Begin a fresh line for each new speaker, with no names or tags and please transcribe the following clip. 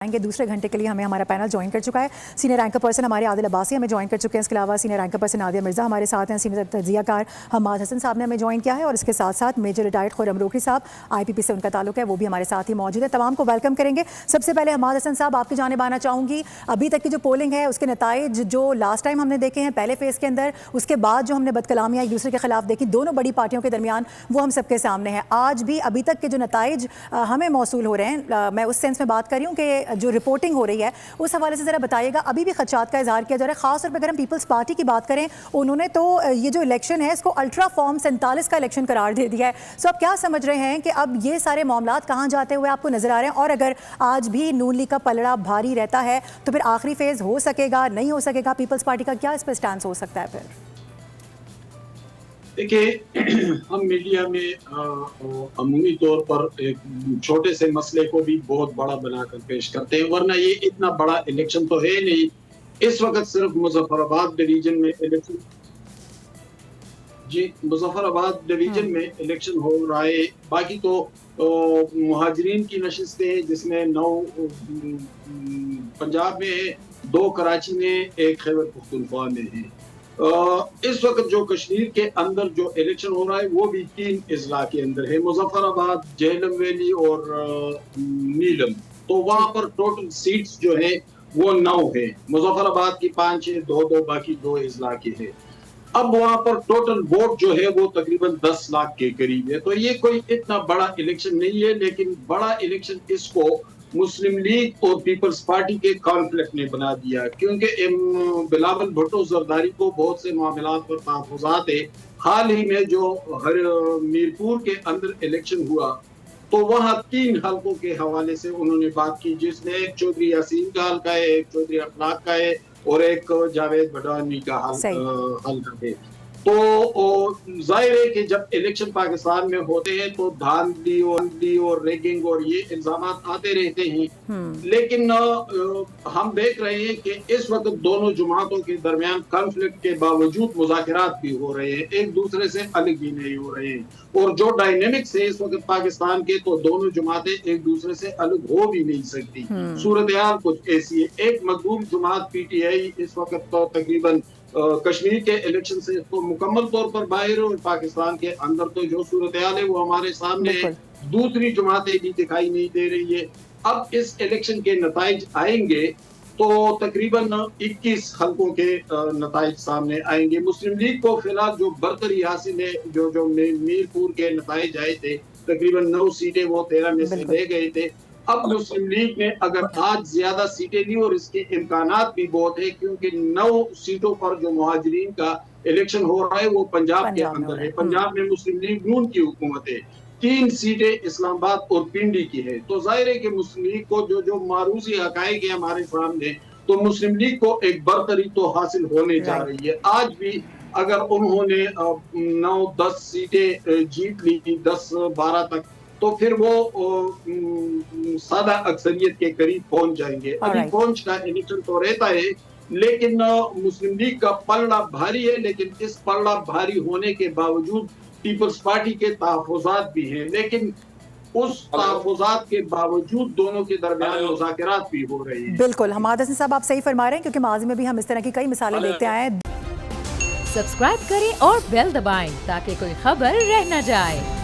आएंगे दूसरे घंटे के लिए हमें हमारा पैनल ज्वाइन कर चुका है। सीनियर रैंकर पर्सन हमारे आदिल अब्बासी हमें ज्वाइन कर चुके हैं। इसके अलावा senior ranker person Nadia Mirza हमारे साथ हैं। सीनियर तजियाकार हम्माद हसन साहब ने हमें ज्वाइन किया है और इसके साथ साथ मेजर रिटायर्ड खुर्रम रोकरी साहब IPP से उनका ताल्लुक है, वो भी हमारे साथ ही मौजूद है। तमाम को वेलकम करेंगे। सबसे पहले हम्माद हसन साहब आपकी जानिब आना चाहूँगी। अभी तक की जो पोलिंग है उसके नताइज जो लास्ट टाइम हमने देखे हैं पहले फेज़ के अंदर, उसके बाद जो हमने बदकलामियाँ एक दूसरे के खिलाफ देखी दोनों बड़ी पार्टियों के दरमियान, वो हम सबके सामने है। आज भी अभी तक के जो नताइज हमें मौसूल हो रहे हैं, मैं उस सेंस में बात कर रही हूँ कि जो रिपोर्टिंग हो रही है उस हवाले से ज़रा बताइएगा। अभी भी खदशात का इजहार किया जा रहा है, खास तौर पर अगर हम पीपल्स पार्टी की बात करें, उन्होंने तो ये जो इलेक्शन है इसको अल्ट्रा फॉर्म 47 का इलेक्शन करार दे दिया है। सो आप क्या समझ रहे हैं कि अब ये सारे मामलात कहाँ जाते हुए आपको नजर आ रहे हैं, और अगर आज भी नून लीग का पलड़ा भारी रहता है तो फिर आखिरी फेज हो सकेगा, नहीं हो सकेगा? पीपल्स पार्टी का क्या इस पर स्टैंड हो सकता है? फिर
देखिए, हम मीडिया में अमूमी तौर पर एक छोटे से मसले को भी बहुत बड़ा बनाकर पेश करते हैं, वरना ये इतना बड़ा इलेक्शन तो है नहीं। इस वक्त सिर्फ मुजफ्फराबाद डिवीजन में इलेक्शन मुजफ्फराबाद डिवीजन में इलेक्शन हो रहा है। बाकी तो मुहाजिरीन की नशिस्तें हैं, जिसमें 9 पंजाब में है, 2 कराची में, 1 खैबर पख्तूनख्वा में है। इस वक्त जो कश्मीर के अंदर जो इलेक्शन हो रहा है वो भी 3 अजला के अंदर है, मुजफ्फराबाद, जेहलम वैली और नीलम। तो वहाँ पर टोटल सीट्स जो है वो 9 है। मुजफ्फराबाद की 5 है, 2 बाकी 2 अजला के है। अब वहाँ पर टोटल वोट जो है वो तकरीबन 10 लाख के करीब है। तो ये कोई इतना बड़ा इलेक्शन नहीं है, लेकिन बड़ा इलेक्शन इसको मुस्लिम लीग और पीपल्स पार्टी के कॉन्फ्लिक्ट ने बना दिया, क्योंकि बिलावल भुट्टो जरदारी को बहुत से मामलात पर तहफ़्फ़ुज़ात है। हाल ही में जो मीरपुर के अंदर इलेक्शन हुआ तो वहाँ 3 हल्कों के हवाले से उन्होंने बात की, जिसमें एक चौधरी यासीन का हल्का है, एक चौधरी अखलाक का है और एक जावेद बडवानी का हल्का है। तो जाहिर है कि जब इलेक्शन पाकिस्तान में होते हैं तो धांधली और रेगिंग और ये इल्जाम आते रहते हैं, लेकिन हम देख रहे हैं कि इस वक्त दोनों जमातों के दरमियान कॉन्फ्लिक्ट के बावजूद मुज़ाकरात भी हो रहे हैं, एक दूसरे से अलग भी नहीं हो रहे हैं। और जो डायनेमिक्स है इस वक्त पाकिस्तान के, तो दोनों जमातें एक दूसरे से अलग हो भी नहीं सकती। सूरत हाल कुछ ऐसी है। एक मजबूत जमात PTI इस वक्त तो तकरीबन कश्मीर के इलेक्शन से तो मुकम्मल तौर पर बाहर, और पाकिस्तान के अंदर तो जो सूरत हाल है वो हमारे सामने है। दूसरी जमातें भी दिखाई नहीं दे रही है। अब इस इलेक्शन के नताइज आएंगे तो तकरीबन 21 हल्कों के नताइज सामने आएंगे। मुस्लिम लीग को फिलहाल जो बरतरी हासिल है, जो मीरपुर के नताइज आए थे, तकरीबन 9 सीटें वो 13 में से ले गए थे। अब मुस्लिम लीग ने अगर आज ज्यादा सीटें ली, और इसके इम्कानात भी बहुत है, क्योंकि 9 सीटों पर जो मुहाजिरीन का इलेक्शन हो रहा है वो पंजाब के अंदर है। पंजाब में मुस्लिम लीग नून की हुकूमत है। 3 सीटें इस्लामाबाद और पिंडी की है। तो जाहिर है कि मुस्लिम लीग को जो मारूसी हकायक है हमारे सामने, तो मुस्लिम लीग को एक बरतरी तो हासिल होने जा रही है। आज भी अगर उन्होंने 9-10 सीटें जीत ली, 10-12 तक, तो फिर वो सादा अक्सरियत के करीब पहुंच जाएंगे। अभी पहुंच का इलेक्शन तो रहता है, लेकिन मुस्लिम लीग का पलड़ा भारी है। लेकिन इस पलड़ा भारी होने के बावजूद पीपल्स पार्टी के तहफ़्फ़ुज़ात भी हैं, लेकिन उस तहफ़्फ़ुज़ात के बावजूद दोनों के दरमियान मुज़ाकरात भी हो रहे हैं।
बिल्कुल, हम्माद हसन साहब आप सही फरमा रहे हैं, क्योंकि माज़ी में भी हम इस तरह की कई मिसालें देखते आए हैं।
सब्सक्राइब करें और बेल दबाएं ताकि कोई खबर रह न जाए।